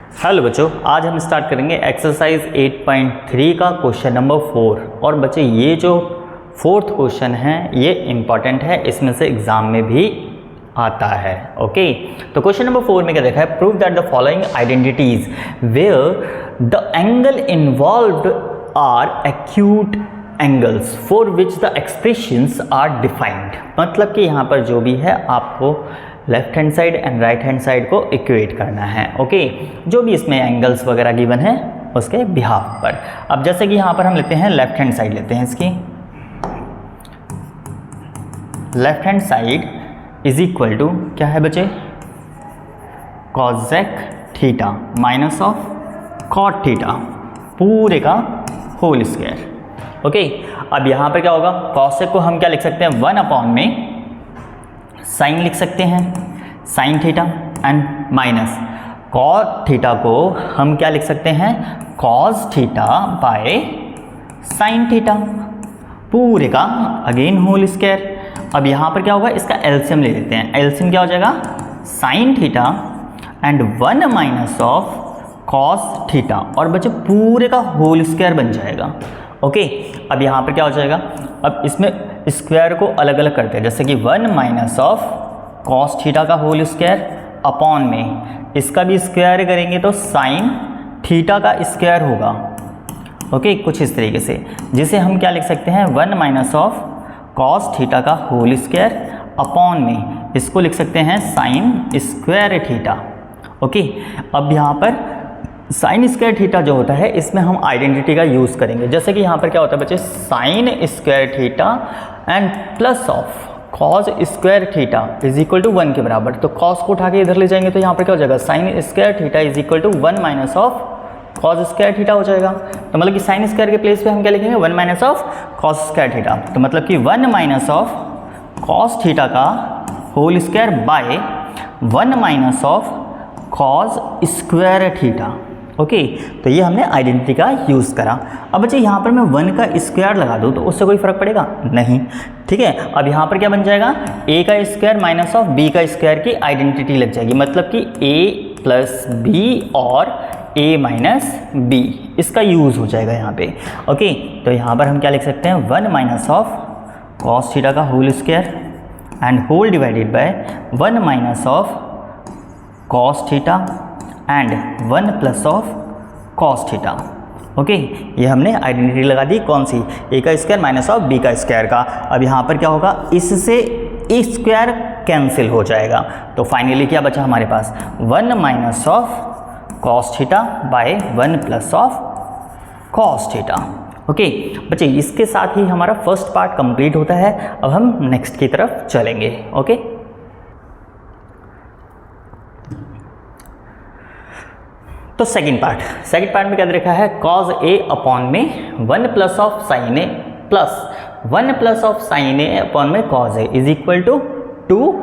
Hello बच्चों, आज हम स्टार्ट करेंगे एक्सरसाइज 8.3 का क्वेश्चन नंबर 4। और बच्चे ये जो फोर्थ क्वेश्चन है ये इम्पॉर्टेंट है, इसमें से एग्जाम में भी आता है। ओके, तो क्वेश्चन नंबर 4 में क्या देखा है, prove that the following identities where the angle involved are acute angles for which the expressions are defined. मतलब कि यहाँ पर जो भी है आपको left hand side and right hand side को इक्वेट करना है। ओके, जो भी इसमें एंगल्स वगैरह गिवन है उसके बिहाफ पर। अब जैसे कि यहाँ पर हम लेते हैं लेफ्ट हैंड साइड, लेते हैं इसकी left hand side is equal to क्या है बच्चे, cosec theta minus of cot theta पूरे का होल स्क्वायर। ओके, अब यहाँ पर क्या होगा, कॉसेक को हम क्या लिख सकते हैं, 1 अपॉन में साइन लिख सकते हैं, sine theta, and minus cot theta को हम क्या लिख सकते हैं, cos theta by sine theta पूरे का अगेन होल स्क्वायर। अब यहाँ पर क्या होगा, इसका एलसीएम ले लेते हैं। एलसीएम क्या हो जाएगा, sign theta and 1 minus of cos theta, और बच्चे पूरे का होल स्क्वायर बन जाएगा। ओके, अब यहाँ पर क्या हो जाएगा, अब इसमें स्क्वायर को अलग अलग करते हैं, जैसे कि 1 माइनस ऑफ कॉस थीटा का होल स्क्वायर अपॉन में इसका भी स्क्वायर करेंगे तो साइन थीटा का स्क्वायर होगा। ओके, कुछ इस तरीके से, जिसे हम क्या लिख सकते हैं, 1 माइनस ऑफ कॉस थीटा का होल स्क्वायर अपॉन में इसको लिख सकते हैं साइन स्क्वायर थीटा। ओके, अब यहाँ पर साइन स्क्वायर थीटा जो होता है इसमें हम आइडेंटिटी का यूज़ करेंगे। जैसे कि यहाँ पर क्या होता है बच्चे, sine square theta and plus of cos square theta is equal to 1 के बराबर। तो कॉस को उठा के इधर ले जाएंगे तो यहाँ पर क्या हो जाएगा, sine square theta is equal to 1 minus of cos square theta हो जाएगा। तो मतलब कि साइन स्क्वायर के प्लेस पे हम क्या लिखेंगे, 1 minus of cos square theta. तो मतलब कि 1 माइनस ऑफ कॉस थीटा का whole square by 1 minus of cos square theta. Okay, तो ये हमने आइडेंटिटी का यूज़ करा। अब बच्चे यहाँ पर मैं 1 का स्क्वायर लगा दूँ तो उससे कोई फ़र्क पड़ेगा नहीं, ठीक है। अब यहाँ पर क्या बन जाएगा, a का स्क्वायर माइनस ऑफ b का स्क्वायर की आइडेंटिटी लग जाएगी। मतलब कि a प्लस बी और a माइनस बी, इसका यूज़ हो जाएगा यहाँ पे। ओके, तो यहाँ पर हम क्या लिख सकते हैं, 1 माइनस ऑफ कॉस थीटा का whole square and whole divided by 1 minus of cos theta and 1 plus of cos theta. Okay, ये हमने आइडेंटिटी लगा दी, कौन सी, a का स्क्वायर माइनस ऑफ b का स्क्वायर का। अब यहाँ पर क्या होगा, इससे a स्क्वायर कैंसिल हो जाएगा। तो फाइनली क्या बचा हमारे पास, 1 minus of cos theta by 1 plus of cos theta. Okay बच्चे, इसके साथ ही हमारा फर्स्ट पार्ट कंप्लीट होता है। अब हम नेक्स्ट की तरफ चलेंगे। ओके, तो सेकंड पार्ट में क्या देखा है, कॉज ए अपॉन में 1 plus of sine a plus 1 plus of sine a upon में cos a is equal to 2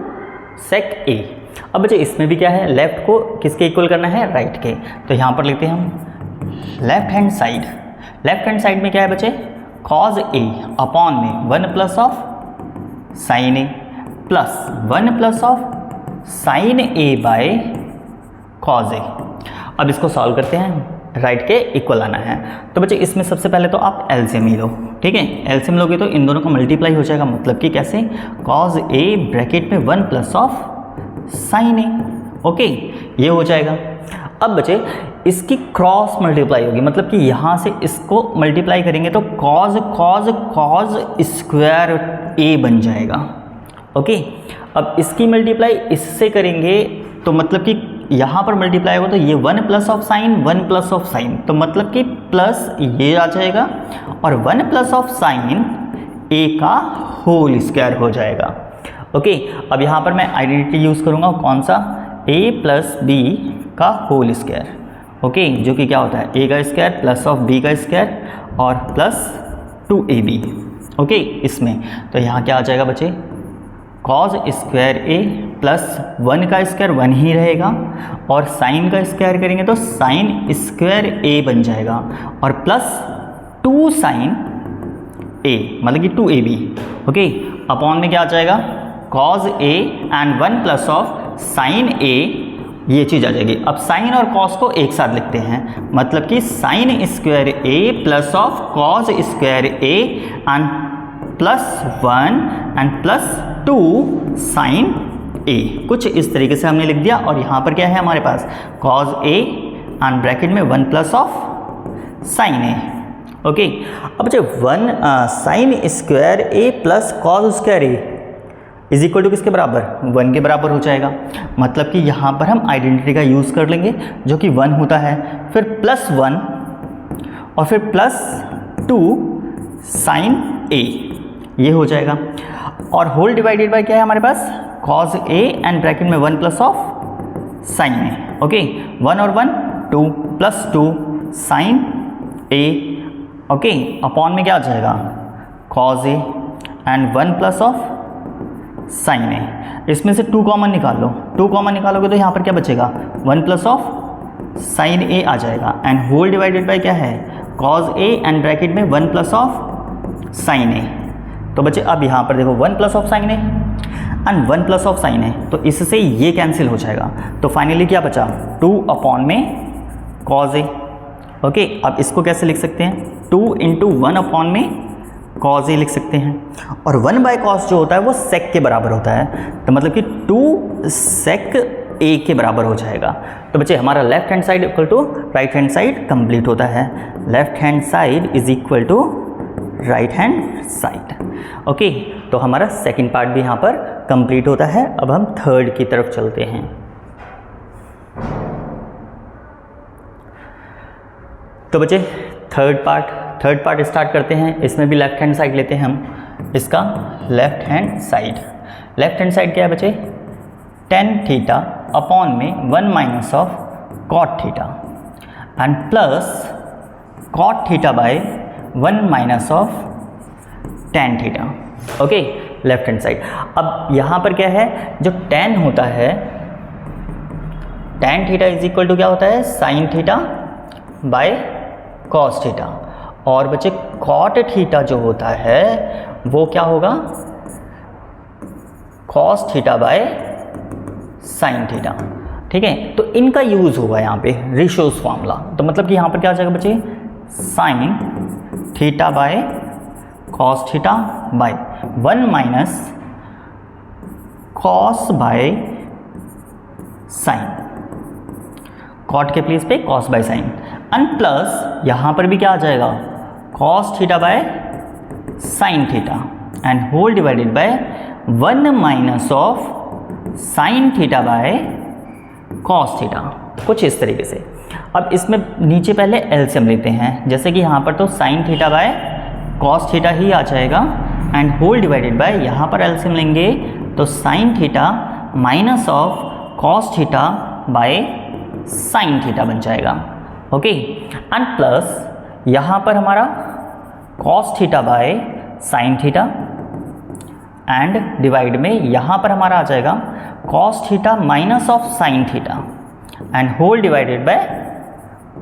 sec a. अब बच्चे इसमें भी क्या है, लेफ्ट को किसके इक्वल करना है, राइट के। तो यहाँ पर लिखते हैं हम लेफ्ट हैंड साइड में क्या है बच्चे, कॉज ए अपॉन में 1 plus of sine a plus 1 plus of sine A by cos a. अब इसको सॉल्व करते हैं, राइट के इक्वल आना है। तो बच्चे इसमें सबसे पहले तो आप एलसीएम ही लो, ठीक है। एलसीएम लोगे तो इन दोनों का मल्टीप्लाई हो जाएगा। मतलब कि कैसे, कॉज ए ब्रैकेट में 1 plus of sine A. Okay, ये हो जाएगा। अब बच्चे इसकी क्रॉस मल्टीप्लाई होगी, मतलब कि यहाँ से इसको मल्टीप्लाई करेंगे तो कॉज स्क्वायर ए बन जाएगा। ओके, अब इसकी मल्टीप्लाई इससे करेंगे तो मतलब कि यहाँ पर मल्टीप्लाई होगा तो ये 1 plus of sign 1 plus of sign, तो मतलब कि प्लस ये आ जाएगा और 1 प्लस ऑफ साइन ए का होल स्क्वायर हो जाएगा। ओके, अब यहाँ पर मैं आइडेंटिटी यूज़ करूँगा, कौन सा, a प्लस बी का होल स्क्वायर। ओके, जो कि क्या होता है, a का स्क्वायर प्लस ऑफ b का स्क्वायर और प्लस 2ab। ओके, इसमें तो यहाँ क्या आ जाएगा बच्चे, कॉज स्क्वायर ए प्लस 1 का स्क्वायर 1 ही रहेगा और साइन का स्क्वायर करेंगे तो साइन स्क्वायर ए बन जाएगा और प्लस 2 साइन ए, मतलब कि 2ab। ओके, अपॉन में क्या आ जाएगा, cos a and 1 plus of sine a ये चीज़ आ जाएगी। अब साइन और कॉस को एक साथ लिखते हैं, मतलब कि sine square A plus of cos square a and +1 and +2 sine a. कुछ इस तरीके से हमने लिख दिया। और यहाँ पर क्या है हमारे पास, कॉस ए एंड ब्रैकेट में 1 plus of sine A. Okay, अब जब 1 sine square A plus cos square A is equal to किसके बराबर, 1 के बराबर हो जाएगा। मतलब कि यहाँ पर हम आइडेंटिटी का यूज़ कर लेंगे जो कि 1 होता है, फिर +1 और फिर +2 साइन ए, ये हो जाएगा। और होल डिवाइडेड बाय क्या है हमारे पास, कॉस ए एंड ब्रैकेट में 1 plus of sine A. Okay, 1 और 1 2 +2 साइन ए। ओके, अपॉन में क्या आ जाएगा, cos A and 1 plus of sine a. इसमें से 2 कॉमन निकाल लो, 2 कॉमन निकालोगे तो यहाँ पर क्या बचेगा, 1 प्लस ऑफ साइन ए आ जाएगा। एंड होल डिवाइडेड बाय क्या है, कॉस ए एंड ब्रैकेट में 1 प्लस ऑफ साइन ए। तो बच्चे अब यहाँ पर देखो 1 plus of sine a and 1 plus of sine a, तो इससे ये कैंसिल हो जाएगा। तो फाइनली क्या बचा, 2 अपॉन में कॉस ए। ओके, अब इसको कैसे लिख सकते हैं, 2 × 1 अपॉन में कॉस ए लिख सकते हैं। और 1 बाय कॉस जो होता है वो सेक के बराबर होता है, तो मतलब कि 2 सेक ए के बराबर हो जाएगा। तो बच्चे हमारा left hand side equal to right hand side complete होता है। Left hand side is equal to right hand side. Okay, तो हमारा सेकंड पार्ट भी यहाँ पर कंप्लीट होता है। अब हम थर्ड की तरफ चलते हैं। तो बच्चे थर्ड पार्ट स्टार्ट करते हैं। इसमें भी लेफ्ट हैंड साइड लेते हैं हम। इसका लेफ्ट हैंड साइड क्या है बच्चे, tan थीटा अपॉन में 1 minus of cot theta and plus cot theta by 1 minus of tan theta. Okay, left hand side. अब यहाँ पर क्या है, जो tan होता है, tan theta is equal to क्या होता है, sine theta by cos theta. और बच्चे कॉट थीटा जो होता है वो क्या होगा, cos theta by sine theta. ठीक है, तो इनका यूज़ होगा यहाँ पे रेशियोज फॉर्मूला। तो मतलब कि यहाँ पर क्या आ जाएगा बच्चे, sine theta by cos theta by 1 minus cos by sine, cot के प्लेस पे cos by sine, and plus यहाँ पर भी क्या आ जाएगा, cos theta by sine theta and whole divided by 1 minus of sine theta by cos theta. कुछ इस तरीके से। अब इसमें नीचे पहले एलसीएम लेते हैं, जैसे कि यहाँ पर तो sine theta by cos theta ही आ जाएगा एंड होल डिवाइडेड बाय, यहाँ पर एलसीएम लेंगे तो sine theta minus of cos theta by sine theta बन जाएगा। ओके, एंड प्लस यहाँ पर हमारा cos theta by sine theta and divide में यहाँ पर हमारा आ जाएगा cos theta minus of sine theta and whole divided by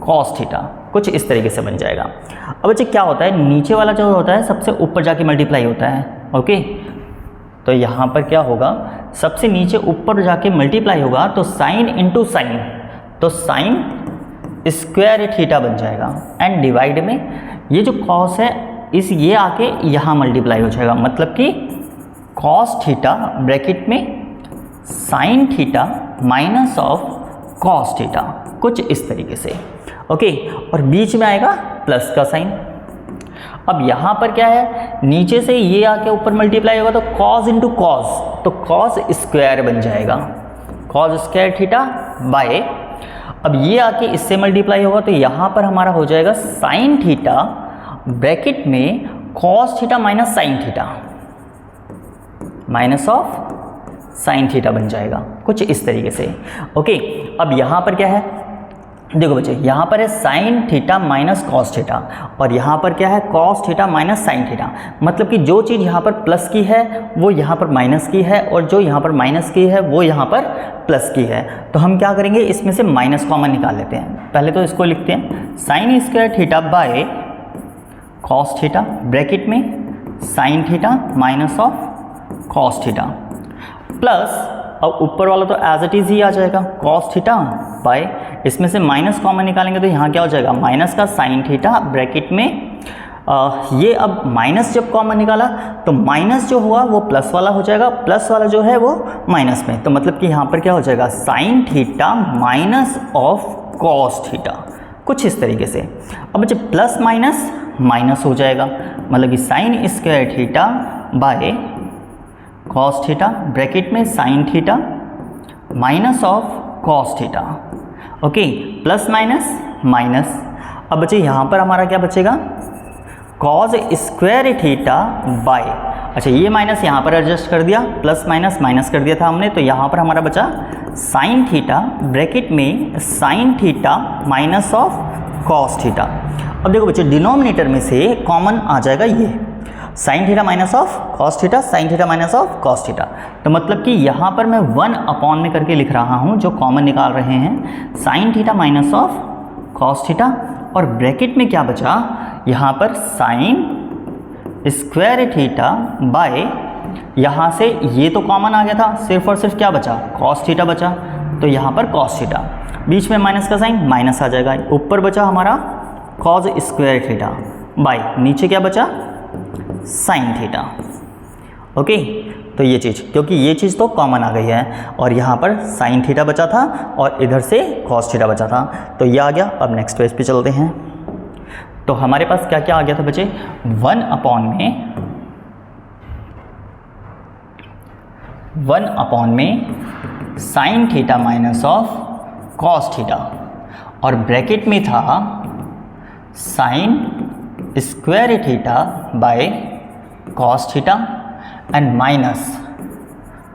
cos theta. कुछ इस तरीके से बन जाएगा। अब बच्चे क्या होता है, नीचे वाला जो होता है सबसे ऊपर जाके मल्टीप्लाई होता है। ओके, तो यहाँ पर क्या होगा, सबसे नीचे ऊपर जाके मल्टीप्लाई होगा तो साइन इंटू साइन, तो साइन स्क्वायर थीटा बन जाएगा एंड डिवाइड में ये जो कॉस है इस ये आके यहाँ मल्टीप्लाई हो जाएगा, मतलब कि कॉस थीटा ब्रैकेट में sine theta minus of cos theta. कुछ इस तरीके से। ओके, और बीच में आएगा प्लस का साइन। अब यहाँ पर क्या है, नीचे से ये आके ऊपर मल्टीप्लाई होगा तो कॉस इंटू कॉस, तो कॉस स्क्वायर बन जाएगा, कॉस स्क्वायर थीटा बाय, अब ये आके इससे मल्टीप्लाई होगा तो यहाँ पर हमारा हो जाएगा साइन थीटा ब्रैकेट में cos theta minus sign theta, minus of sine theta बन जाएगा। कुछ इस तरीके से। ओके, अब यहाँ पर क्या है, देखो बच्चे यहाँ पर है sine theta minus cos theta और यहाँ पर क्या है, cos theta minus sine theta. मतलब कि जो चीज़ यहाँ पर प्लस की है वो यहाँ पर माइनस की है और जो यहाँ पर माइनस की है वो यहाँ पर प्लस की है। तो हम क्या करेंगे, इसमें से माइनस कॉमन निकाल लेते हैं। पहले तो इसको लिखते हैं sine square theta by cos theta bracket में sine theta minus of cos theta plus अब ऊपर वाला तो एज इट इज़ ही आ जाएगा कॉस थीटा बाय, इसमें से माइनस कॉमन निकालेंगे तो यहाँ क्या हो जाएगा माइनस का साइन थीटा ब्रैकेट में ये अब माइनस जब कॉमन निकाला तो माइनस जो हुआ वो प्लस वाला हो जाएगा, प्लस वाला जो है वो माइनस में, तो मतलब कि यहाँ पर क्या हो जाएगा sign theta minus of cos theta, कुछ इस तरीके से। अब बच्चे प्लस माइनस माइनस हो जाएगा, मतलब कि sine square theta by cos theta bracket में sine theta minus of cos theta, okay, plus minus minus. अब बच्चे यहाँ पर हमारा क्या बचेगा कॉस स्क्वायर थीटा बाय, अच्छा ये माइनस यहाँ पर एडजस्ट कर दिया, प्लस माइनस माइनस कर दिया था हमने, तो यहाँ पर हमारा बचा साइन थीटा ब्रैकेट में sine theta minus of cos theta. अब देखो बच्चे डिनोमिनेटर में से कॉमन आ जाएगा ये sign theta minus of cos theta, sign theta minus of cos theta, तो मतलब कि यहाँ पर मैं 1 में करके लिख रहा हूँ जो कॉमन निकाल रहे हैं sine theta minus of cos theta, और ब्रैकेट में क्या बचा यहाँ पर साइन स्क्वायर थीटा बाय, यहाँ से ये तो कॉमन आ गया था, सिर्फ और सिर्फ क्या बचा कॉस थीटा बचा, तो यहाँ पर कॉस थीटा, बीच में माइनस का साइन माइनस आ जाएगा, ऊपर बचा हमारा कॉस स्क्वायर थीटा बाय, नीचे क्या बचा साइन थीटा, ओके। तो ये चीज़, क्योंकि ये चीज़ तो कॉमन आ गई है और यहाँ पर साइन थीटा बचा था और इधर से कॉस थीटा बचा था, तो ये आ गया। अब नेक्स्ट पेज पे चलते हैं, तो हमारे पास क्या क्या आ गया था बच्चे 1 में sine theta minus of cos theta, और ब्रैकेट में था sign square theta by cos theta and minus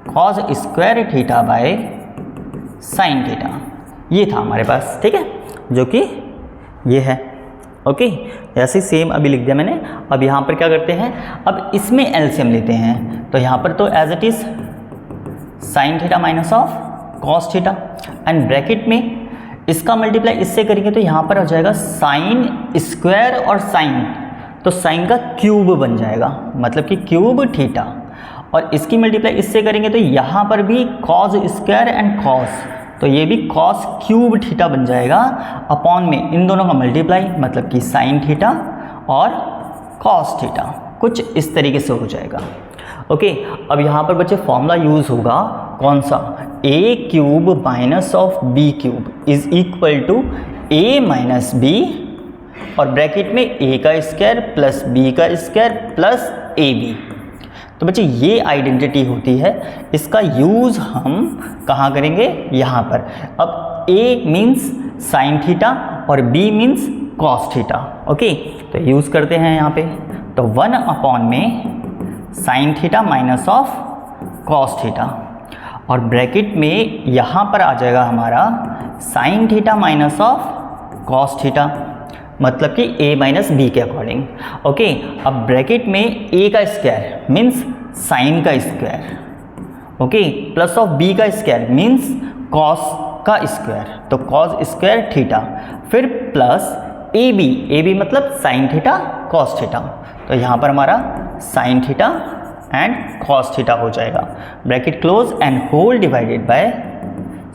cos square theta by sine theta, ये था हमारे पास, ठीक है, जो कि ये है, ओके। ऐसे सेम अभी लिख दिया मैंने। अब यहाँ पर क्या करते हैं, अब इसमें एलसीएम लेते हैं, तो यहाँ पर तो as it is sine theta minus of cos theta and bracket में इसका मल्टीप्लाई इससे करेंगे तो यहाँ पर हो जाएगा साइन स्क्वायर और साइन, तो साइन का क्यूब बन जाएगा, मतलब कि क्यूब थीटा, और इसकी मल्टीप्लाई इससे करेंगे तो यहाँ पर भी कॉस स्क्वायर एंड कॉस, तो ये भी कॉस क्यूब थीटा बन जाएगा, अपॉन में इन दोनों का मल्टीप्लाई, मतलब कि साइन थीटा और कॉस थीटा, कुछ इस तरीके से हो जाएगा, ओके। अब यहाँ पर बच्चे फॉर्मूला यूज़ होगा कौन सा, a cube minus of b cube is equal to A minus b, और ब्रैकेट में ए का स्क्वायर प्लस बी का स्क्वायर प्लस ए बी। तो बच्चे ये आइडेंटिटी होती है, इसका यूज़ हम कहाँ करेंगे, यहाँ पर। अब ए मीन्स साइन थीटा और B means cos theta, okay, तो यूज़ करते हैं यहाँ पे। तो 1 में sine theta minus of cos theta, और ब्रैकेट में यहाँ पर आ जाएगा हमारा sine theta minus of cos theta, मतलब कि a माइनस बी के अकॉर्डिंग, ओके। अब ब्रैकेट में a का स्क्वायर मीन्स साइन का square, okay, plus of b का स्क्वायर मीन्स कॉस का स्क्वायर, तो कॉस स्क्वायर थीटा, फिर प्लस ए बी मतलब साइन थीटा कॉस थीटा, तो यहाँ पर हमारा sine theta and cos theta हो जाएगा, bracket close and whole divided by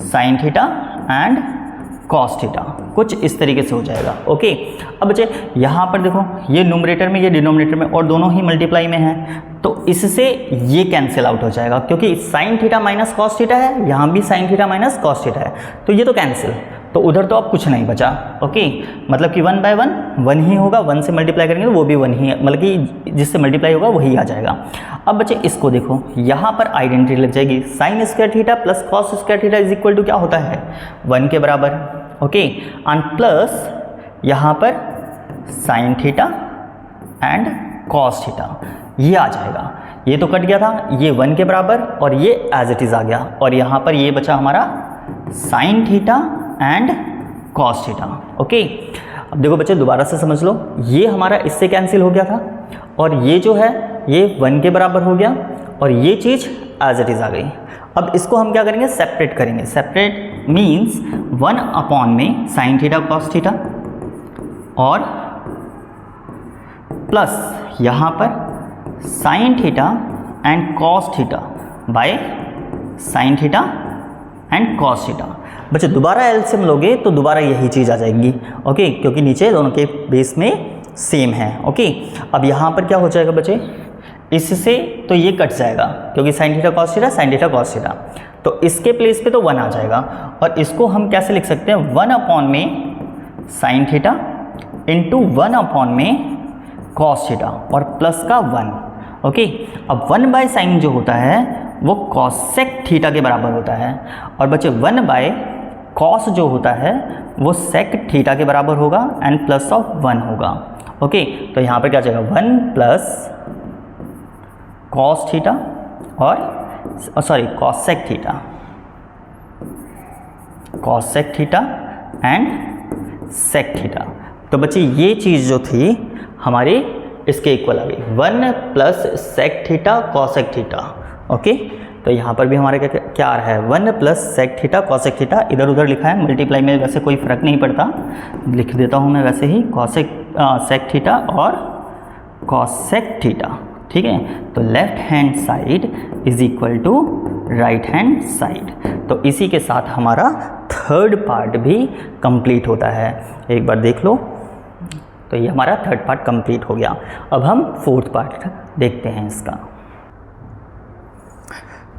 sine theta and cos theta, कुछ इस तरीके से हो जाएगा, ओके। अब बच्चे यहाँ पर देखो, ये न्यूमरेटर में ये डिनोमिनेटर में, और दोनों ही मल्टीप्लाई में है, तो इससे ये कैंसिल आउट हो जाएगा, क्योंकि sign theta minus cos theta है, यहाँ भी sign theta minus cos theta है, तो ये तो कैंसिल, तो उधर तो अब कुछ नहीं बचा, ओके। मतलब कि 1 बाय 1 ही होगा, 1 से मल्टीप्लाई करेंगे तो वो भी 1 ही है, मतलब कि जिससे मल्टीप्लाई होगा वही आ जाएगा। अब बच्चे इसको देखो, यहाँ पर आइडेंटिटी लग जाएगी, sine square theta plus cos square theta is equal to क्या होता है 1 के बराबर, ओके, एंड प्लस यहाँ पर sign theta and cos theta, ये आ जाएगा, ये तो कट गया था, ये 1 के बराबर और ये एज इट इज़ आ गया, और यहाँ पर ये बचा हमारा sine theta and cos theta, okay. अब देखो बच्चे दोबारा से समझ लो, ये हमारा इससे कैंसिल हो गया था, और ये जो है ये 1 के बराबर हो गया, और ये चीज़ एज इट इज़ आ गई। अब इसको हम क्या करेंगे, सेपरेट करेंगे, सेपरेट मीन्स 1 में साइन थीटा कॉस थीटा, और प्लस यहाँ पर sign theta and cos theta by sine theta and cos theta. बच्चे दोबारा एलसीएम लोगे तो दोबारा यही चीज़ आ जाएगी, ओके, क्योंकि नीचे दोनों के बेस में सेम है, ओके। अब यहाँ पर क्या हो जाएगा बच्चे, इससे तो ये कट जाएगा क्योंकि sign theta cos theta, sign theta cos theta, तो इसके प्लेस पे तो 1 आ जाएगा। और इसको हम कैसे लिख सकते हैं, 1 अपॉन में साइन थीटा इंटू 1 अपॉन में कॉस थीटा और प्लस का 1, ओके। अब 1 बाय साइन जो होता है वो कॉसेक थीटा के बराबर होता है, और बच्चे 1 बाय कॉस जो होता है वो सेक थीटा के बराबर होगा एंड प्लस ऑफ 1 होगा, ओके। तो यहाँ पर क्या जाएगा, 1 प्लस कॉस थीटा और sorry cosec theta, cosec theta and sec theta. तो बच्चे ये चीज़ जो थी हमारी इसके इक्वल आ गई, 1 plus sec theta cosec theta, okay. तो यहाँ पर भी हमारे क्या आ रहा है, 1 plus sec theta cosec theta, इधर उधर लिखा है, मल्टीप्लाई में वैसे कोई फ़र्क नहीं पड़ता, लिख देता हूँ मैं वैसे ही, कॉसेक सेक थीटा और कॉसेक थीटा, ठीक है। तो left hand side is equal to right hand side. तो इसी के साथ हमारा थर्ड पार्ट भी कंप्लीट होता है, एक बार देख लो। तो ये हमारा थर्ड पार्ट कंप्लीट हो गया। अब हम फोर्थ पार्ट देखते हैं इसका।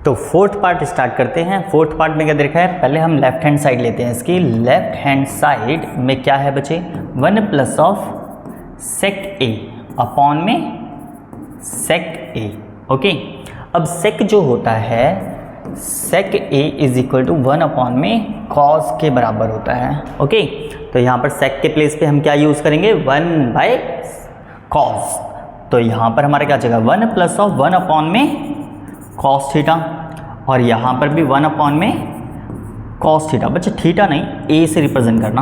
तो फोर्थ पार्ट स्टार्ट करते हैं। फोर्थ पार्ट में क्या देखा है, पहले हम लेफ्ट हैंड साइड लेते हैं इसकी। लेफ्ट हैंड साइड में क्या है बच्चे, 1 plus of sec A upon में सेक ए, ओके। अब सेक जो होता है, sec A is equal to 1 upon में कॉस के बराबर होता है, ओके। तो यहाँ पर सेक के प्लेस पे हम क्या यूज़ करेंगे, 1 बाय कॉस। तो यहाँ पर हमारा क्या जाएगा, 1 प्लस ऑफ 1 अपॉन में कॉस थीटा, और यहाँ पर भी 1 अपॉन में कॉस थीटा। बच्चे थीटा नहीं, ए से रिप्रेजेंट करना,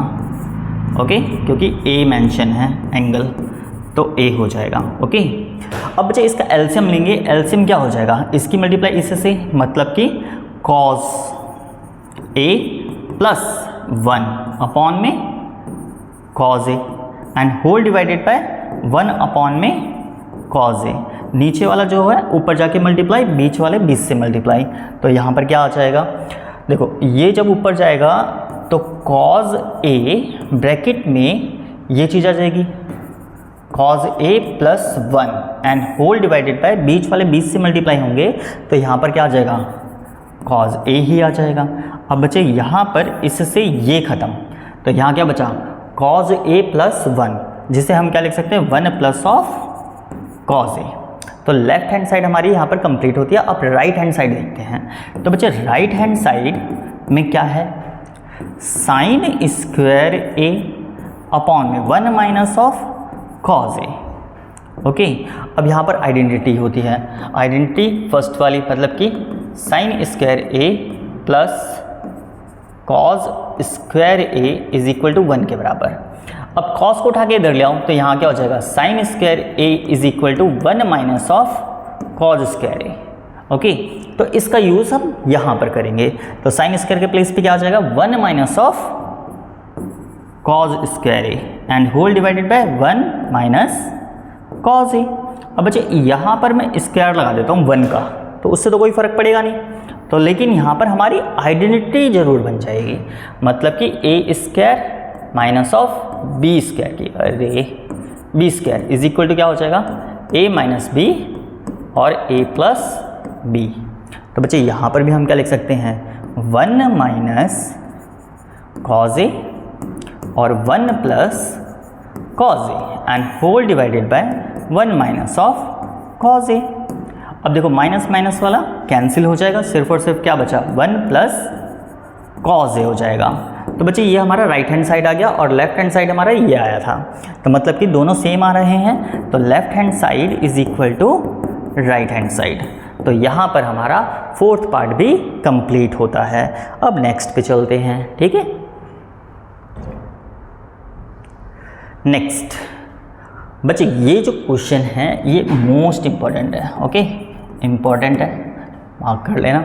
ओके, क्योंकि ए मेंशन है एंगल, तो ए हो जाएगा, ओके। अब बच्चे इसका एलसीएम लेंगे। एलसीएम क्या हो जाएगा, इसकी मल्टीप्लाई इससे, मतलब कि कॉस ए प्लस 1 अपॉन में cos A and whole divided by 1 upon में कॉस ए। नीचे वाला जो है ऊपर जाके मल्टीप्लाई, बीच वाले बीच से मल्टीप्लाई। तो यहाँ पर क्या आ जाएगा, देखो ये जब ऊपर जाएगा तो कॉस ए ब्रैकेट में ये चीज़ आ जाएगी, cos A plus 1 and whole divided by बीच वाले बीच से मल्टीप्लाई होंगे, तो यहाँ पर क्या आ जाएगा, कॉस ए ही आ जाएगा। अब बच्चे यहाँ पर इससे ये ख़त्म, तो यहाँ क्या बचा, कॉस ए प्लस 1, जिसे हम क्या लिख सकते हैं, 1 प्लस ऑफ कॉस ए। तो लेफ्ट हैंड साइड हमारी यहाँ पर कंप्लीट होती है। अब राइट हैंड साइड देखते हैं। तो बच्चे राइट हैंड साइड में क्या है, साइन स्क्वायर ए अपॉन में 1 minus of cos A, okay. अब यहाँ पर आइडेंटिटी होती है, आइडेंटिटी फर्स्ट वाली, मतलब कि sine square A plus cos square A is equal to 1 के बराबर। अब कॉस को उठा के इधर ले आऊँ तो यहाँ क्या हो जाएगा, sine square A is equal to 1 minus of cos square A, okay. तो इसका यूज़ हम यहाँ पर करेंगे। तो साइन स्क्वायर के प्लेस पे क्या आ जाएगा, 1 minus of cos square a and whole divided by 1 minus cos a. अब बच्चे यहाँ पर मैं स्क्वायर लगा देता हूँ 1 का, तो उससे तो कोई फ़र्क पड़ेगा नहीं, तो लेकिन यहाँ पर हमारी आइडेंटिटी ज़रूर बन जाएगी, मतलब कि a square minus of b square की, अरे b square is equal to क्या हो जाएगा, ए माइनस बी और ए प्लस बी। तो बच्चे यहाँ पर भी हम क्या लिख सकते हैं, 1 माइनस कॉस ए और 1 plus cos A and whole divided by 1 minus of cos a. अब देखो माइनस माइनस वाला कैंसिल हो जाएगा, सिर्फ और सिर्फ क्या बचा, 1 प्लस कॉस ए हो जाएगा। तो बच्चे ये हमारा राइट हैंड साइड आ गया और लेफ्ट हैंड साइड हमारा ये आया था, तो मतलब कि दोनों सेम आ रहे हैं। तो left hand side is equal to right hand side. तो यहाँ पर हमारा फोर्थ पार्ट भी कंप्लीट होता है। अब नेक्स्ट पे चलते हैं, ठीक है। नेक्स्ट बच्चे ये जो क्वेश्चन है ये मोस्ट इम्पॉर्टेंट है, ओके, इम्पॉर्टेंट है, मार्क कर लेना।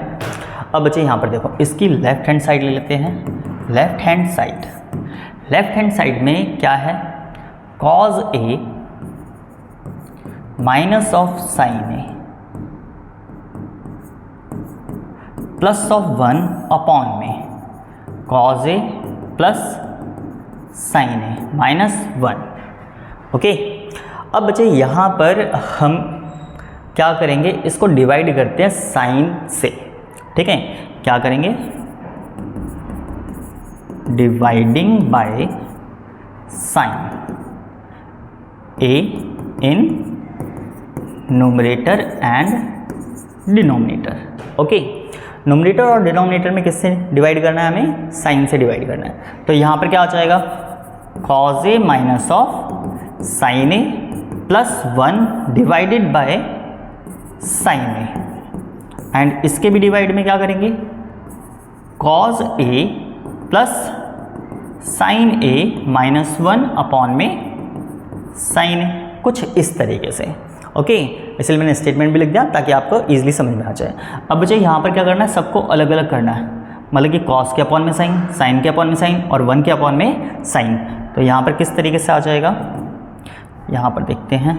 अब बच्चे यहाँ पर देखो, इसकी लेफ्ट हैंड साइड ले लेते हैं। Left hand side, left hand side में क्या है, cos A minus of sine a plus of 1 upon में कॉज ए प्लस साइन ए माइनस 1। ओके, अब बच्चे यहाँ पर हम क्या करेंगे, इसको डिवाइड करते हैं साइन से। ठीक है, क्या करेंगे, dividing by sine A in numerator and denominator. Okay, numerator और डिनोमिनेटर में किससे डिवाइड करना है, हमें साइन से डिवाइड करना है। तो यहाँ पर क्या हो जाएगा, cos A minus of sine a plus 1 divided by sine a, and इसके भी डिवाइड में क्या करेंगे, कॉज ए प्लस साइन ए माइनस 1 अपॉन में साइन ए, कुछ इस तरीके से। ओके, इसलिए मैंने स्टेटमेंट भी लिख दिया ताकि आपको इजीली समझ में आ जाए। अब बच्चे यहाँ पर क्या करना है, सबको अलग अलग करना है, मतलब कि कॉस के अपॉन में साइन, साइन के अपॉन में साइन और 1 के अपॉन में साइन। तो यहाँ पर किस तरीके से आ जाएगा, यहाँ पर देखते हैं,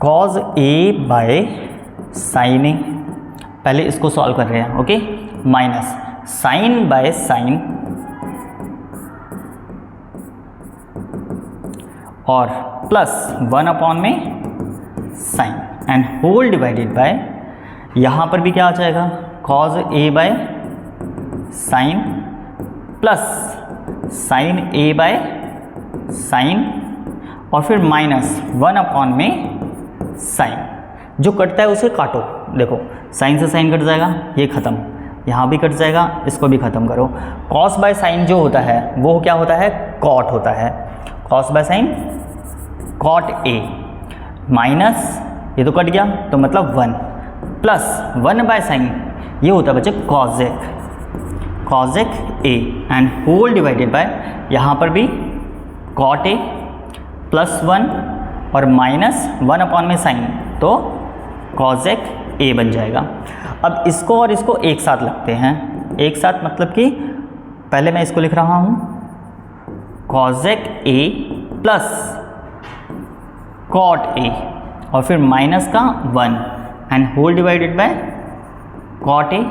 cos A by sine A, पहले इसको सॉल्व कर रहे हैं। Okay, minus sine by sine और प्लस 1 अपॉन में sine and whole divided by, यहाँ पर भी क्या आ जाएगा, cos A by sine plus sine A by sine और फिर माइनस 1 अपॉन में साइन। जो कटता है उसे काटो, देखो साइन से साइन कट जाएगा, ये ख़त्म, यहाँ भी कट जाएगा, इसको भी ख़त्म करो। कॉस बाय साइन जो होता है वो क्या होता है, कॉट होता है, cos by sine cot A, minus ये तो कट गया तो मतलब 1 प्लस 1 बाय साइन ये होता है बच्चे cosec, cosec a and whole divided by, यहाँ पर भी कॉट ए प्लस 1 और माइनस 1 अपॉन में साइन, तो कॉजेक ए बन जाएगा। अब इसको और इसको एक साथ लगते हैं, एक साथ मतलब कि पहले मैं इसको लिख रहा हूँ कॉजेक ए प्लस कॉट ए और फिर माइनस का 1 and whole divided by cot A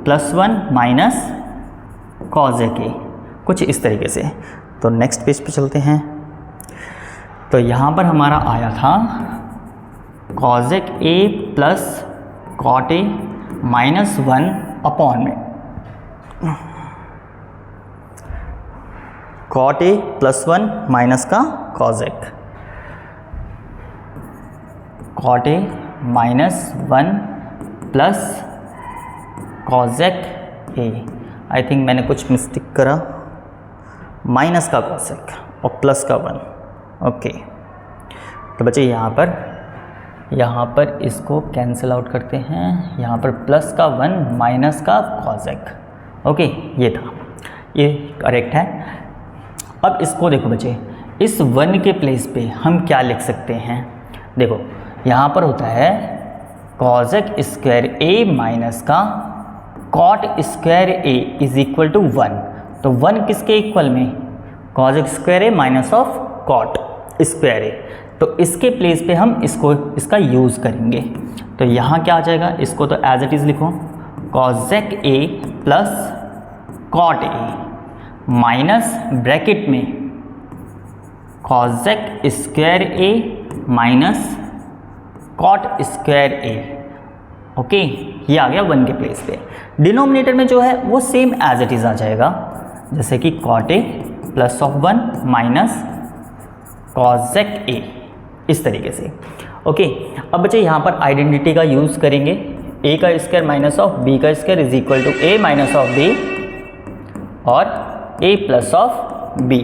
plus 1 minus cosec a, कुछ इस तरीके से। तो नेक्स्ट पेज पे चलते हैं। तो यहाँ पर हमारा आया था cosec a plus cot A minus 1 upon में कॉट ए प्लस 1 माइनस का cosec, cot A minus 1 plus cosec a, I think मैंने कुछ मिस्टेक करा, माइनस का कॉजेक और प्लस का 1। ओके, तो बच्चे यहाँ पर इसको कैंसिल आउट करते हैं, यहाँ पर प्लस का 1 माइनस का कॉजेक। ओके, ये था, ये करेक्ट है। अब इसको देखो बच्चे, इस 1 के प्लेस पे हम क्या लिख सकते हैं, देखो यहाँ पर होता है कॉजेक स्क्वायर ए माइनस का cot square A is equal to 1। तो 1 किसके इक्वल में, cosec square a minus of cot square a, तो इसके प्लेस पे हम इसका यूज़ करेंगे। तो यहाँ क्या आ जाएगा, इसको तो एज इट इज़ लिखो, cosec a plus cot A minus bracket में cosec square a minus cot square A. Okay, ये आ गया 1 के प्लेस पे। डिनोमिनेटर में जो है वो सेम एज इट इज़ आ जाएगा, जैसे कि cot A plus of 1 minus cosec a, इस तरीके से। ओके, अब बच्चे यहाँ पर आइडेंटिटी का यूज़ करेंगे, ए का स्क्वायर माइनस ऑफ बी का square is equal to A minus of B और ए प्लस ऑफ बी,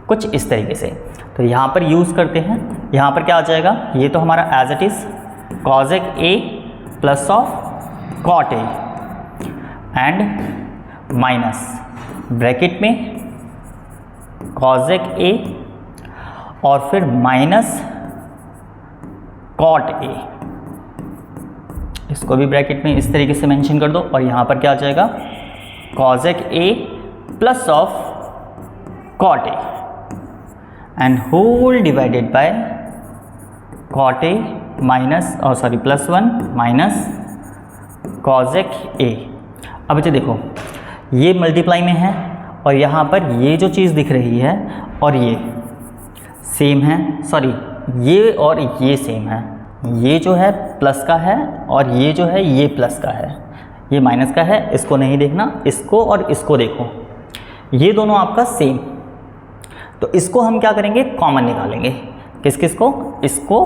कुछ इस तरीके से। तो यहाँ पर यूज़ करते हैं, यहाँ पर क्या आ जाएगा, ये तो हमारा as it is cosec a plus of cot a and minus bracket में कॉजेक ए और फिर माइनस कॉट ए, इसको भी ब्रैकेट में इस तरीके से मेंशन कर दो। और यहाँ पर क्या आ जाएगा, cosec a plus of cot a and whole divided by cot A minus plus 1 minus cosec a. अब बच्चे देखो ये मल्टीप्लाई में है और यहाँ पर ये जो चीज़ दिख रही है और ये सेम है, सॉरी ये और ये सेम है, ये जो है प्लस का है और ये जो है ये प्लस का है, ये माइनस का है, इसको नहीं देखना, इसको और इसको देखो, ये दोनों आपका सेम। तो इसको हम क्या करेंगे, कॉमन निकालेंगे। किस किस को, इसको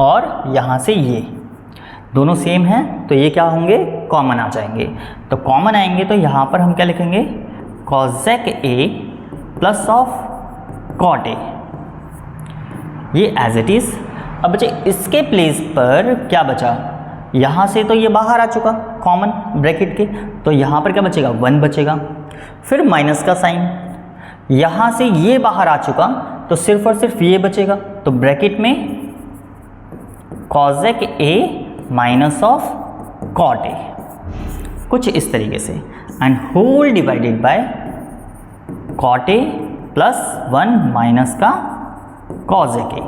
और यहाँ से ये दोनों सेम हैं तो ये क्या होंगे, कॉमन आ जाएंगे। तो कॉमन आएंगे तो यहाँ पर हम क्या लिखेंगे, कॉजेक a plus of cot a, ये एज इट इज़। अब बच्चे इसके प्लेस पर क्या बचा, यहाँ से तो ये बाहर आ चुका कॉमन ब्रैकेट के, तो यहाँ पर क्या बचेगा, 1 बचेगा। फिर माइनस का साइन, यहाँ से ये बाहर आ चुका तो सिर्फ और सिर्फ ये बचेगा, तो ब्रैकेट में cosec A minus of cot A, कुछ इस तरीके से, and whole divided by cot A plus 1 minus का कॉजेक ए।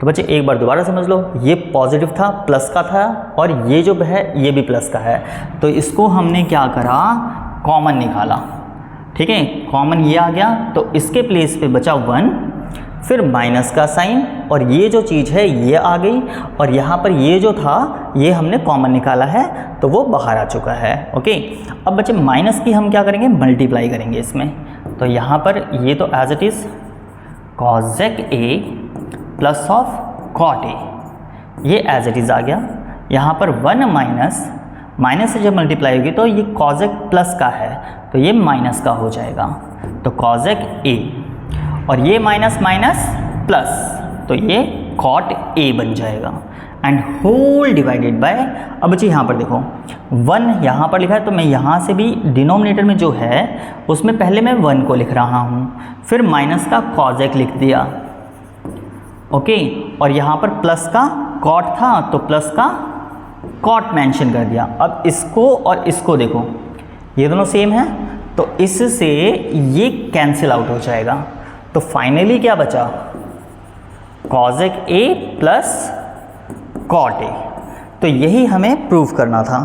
तो बच्चे एक बार दोबारा समझ लो, ये पॉजिटिव था, प्लस का था, और ये जो है ये भी प्लस का है, तो इसको हमने क्या करा, कॉमन निकाला। ठीक है, कॉमन ये आ गया तो इसके प्लेस पे बचा 1, फिर माइनस का साइन, और ये जो चीज़ है ये आ गई, और यहाँ पर ये जो था ये हमने कॉमन निकाला है तो वो बाहर आ चुका है। ओके, अब बच्चे माइनस की हम क्या करेंगे, मल्टीप्लाई करेंगे इसमें। तो यहाँ पर ये तो as it is cosec a plus of cot a, ये एज इट इज़ आ गया। यहाँ पर 1 माइनस से जब मल्टीप्लाई होगी तो ये कॉजेक प्लस का है तो ये माइनस का हो जाएगा, तो कॉजेक ए, और ये माइनस माइनस प्लस, तो ये कॉट ए बन जाएगा, एंड होल डिवाइडेड बाय। अब बच्चे यहाँ पर देखो 1 यहाँ पर लिखा है तो मैं यहाँ से भी डिनोमिनेटर में जो है उसमें पहले मैं 1 को लिख रहा हूँ, फिर माइनस का कॉजेक लिख दिया। ओके, और यहाँ पर प्लस का कॉट था तो प्लस का कॉट मेंशन कर दिया। अब इसको और इसको देखो, ये दोनों सेम है तो इससे ये कैंसिल आउट हो जाएगा, तो फाइनली क्या बचा, कॉजेक ए प्लस कॉट ए। तो यही हमें प्रूव करना था,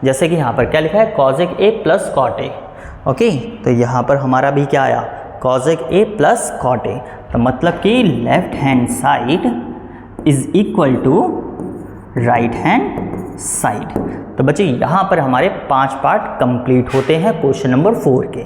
जैसे कि यहाँ पर क्या लिखा है, कॉजेक a plus cot A. Okay, तो यहाँ पर हमारा भी क्या आया, कॉजेक ए प्लस कॉट ए, तो मतलब कि left hand side is equal to right hand side. तो बच्चे यहाँ पर हमारे 5 पार्ट कंप्लीट होते हैं क्वेश्चन नंबर 4 के।